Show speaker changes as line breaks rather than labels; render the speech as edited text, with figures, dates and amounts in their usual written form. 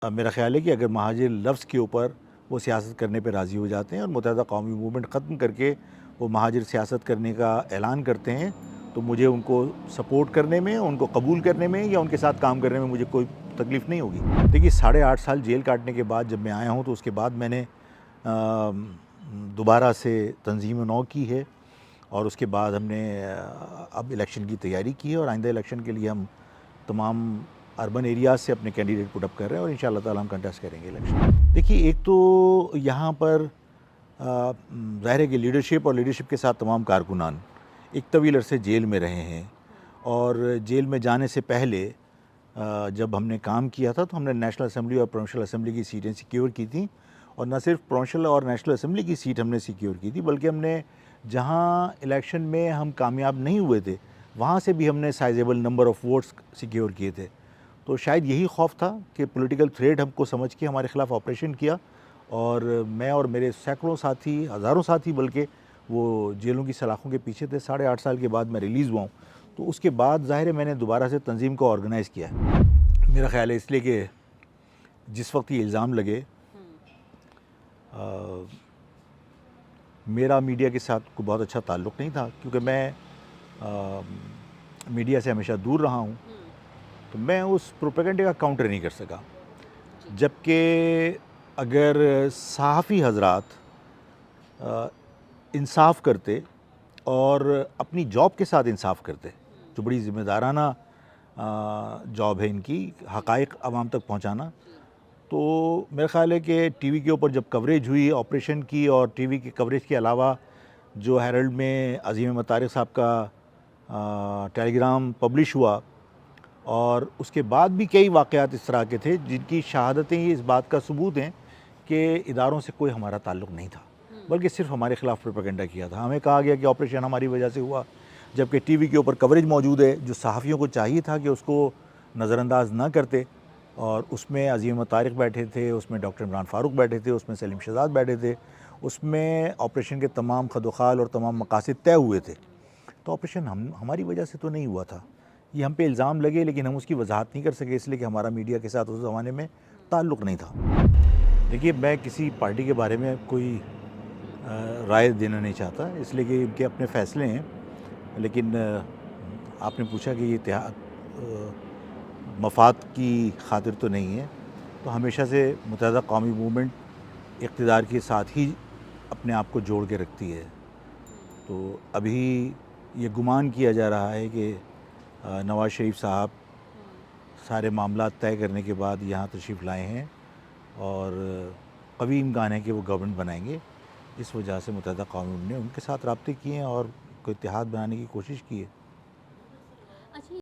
میرا خیال ہے کہ اگر مہاجر لفظ کے اوپر وہ سیاست کرنے پہ راضی ہو جاتے ہیں اور متحدہ قومی موومنٹ ختم کر کے وہ مہاجر سیاست کرنے کا اعلان کرتے ہیں تو مجھے ان کو سپورٹ کرنے میں، ان کو قبول کرنے میں یا ان کے ساتھ کام کرنے میں مجھے کوئی تکلیف نہیں ہوگی۔ دیکھیے 8.5 سال جیل کاٹنے کے بعد جب میں آیا ہوں تو اس کے بعد میں نے دوبارہ سے تنظیم نو کی ہے، اور اس کے بعد ہم نے اب الیکشن کی تیاری کی ہے، اور آئندہ الیکشن کے لیے ہم تمام اربن ایریاز سے اپنے کینڈیڈیٹ پٹ اپ کر رہے ہیں، اور انشاءاللہ تعالی ہم کنٹیسٹ کریں گے الیکشن۔ دیکھیے ایک تو یہاں پر ظاہر ہے کہ لیڈرشپ اور لیڈرشپ کے ساتھ تمام کارکنان ایک طویل عرصے جیل میں رہے ہیں، اور جیل میں جانے سے پہلے جب ہم نے کام کیا تھا تو ہم نے نیشنل اسمبلی اور پروونشل اسمبلی کی سیٹیں سیکیور کی تھیں، اور نہ صرف پروونشل اور نیشنل اسمبلی کی سیٹ ہم نے سیکیور کی تھی بلکہ ہم نے جہاں الیکشن میں ہم کامیاب نہیں ہوئے تھے وہاں سے بھی ہم نے sizeable number of votes secure کیے تھے۔ تو شاید یہی خوف تھا کہ پولیٹیکل تھریٹ ہم کو سمجھ کے ہمارے خلاف آپریشن کیا، اور میں اور میرے سینکڑوں ساتھی، ہزاروں ساتھی بلکہ، وہ جیلوں کی سلاخوں کے پیچھے تھے۔ 8.5 سال کے بعد میں ریلیز ہوا ہوں، تو اس کے بعد ظاہر ہے میں نے دوبارہ سے تنظیم کو آرگنائز کیا ہے۔ میرا خیال ہے اس لیے کہ جس وقت یہ الزام لگے میرا میڈیا کے ساتھ کوئی بہت اچھا تعلق نہیں تھا، کیونکہ میں میڈیا سے ہمیشہ دور رہا ہوں، تو میں اس پروپیگنڈے کا کاؤنٹر نہیں کر سکا۔ جبکہ اگر صحافی حضرات انصاف کرتے اور اپنی جاب کے ساتھ انصاف کرتے، جو بڑی ذمہ دارانہ جاب ہے ان کی، حقائق عوام تک پہنچانا، تو میرا خیال ہے کہ ٹی وی کے اوپر جب کوریج ہوئی آپریشن کی، اور ٹی وی کی کوریج کے علاوہ جو ہیرلڈ میں عظیم احمد طارق صاحب کا ٹیلی گرام پبلش ہوا، اور اس کے بعد بھی کئی واقعات اس طرح کے تھے جن کی شہادتیں اس بات کا ثبوت ہیں کہ اداروں سے کوئی ہمارا تعلق نہیں تھا، بلکہ صرف ہمارے خلاف پروپیگنڈا کیا تھا۔ ہمیں کہا گیا کہ آپریشن ہماری وجہ سے ہوا، جبکہ ٹی وی کے اوپر کوریج موجود ہے جو صحافیوں کو چاہیے تھا کہ اس کو نظر انداز نہ کرتے، اور اس میں عظیم احمد طارق بیٹھے تھے، اس میں ڈاکٹر عمران فاروق بیٹھے تھے، اس میں سلیم شہزاد بیٹھے تھے، اس میں آپریشن کے تمام خد و خال اور تمام مقاصد طے ہوئے تھے۔ تو آپریشن ہماری وجہ سے تو نہیں ہوا تھا، یہ ہم پہ الزام لگے لیکن ہم اس کی وضاحت نہیں کر سکے، اس لیے کہ ہمارا میڈیا کے ساتھ اس زمانے میں تعلق نہیں تھا۔ دیکھیے میں کسی پارٹی کے بارے میں کوئی رائے دینا نہیں چاہتا، اس لیے کہ ان کے اپنے فیصلے ہیں، لیکن آپ نے پوچھا کہ یہ اتحاد مفاد کی خاطر تو نہیں ہے، تو ہمیشہ سے متحدہ قومی موومنٹ اقتدار کے ساتھ ہی اپنے آپ کو جوڑ کے رکھتی ہے۔ تو ابھی یہ گمان کیا جا رہا ہے کہ نواز شریف صاحب سارے معاملات طے کرنے کے بعد یہاں تشریف لائے ہیں، اور قوی امکان ہے کہ وہ گورنمنٹ بنائیں گے۔ اس وجہ سے متحدہ قومی نے ان کے ساتھ رابطے کیے ہیں اور کوئی اتحاد بنانے کی کوشش کی ہے۔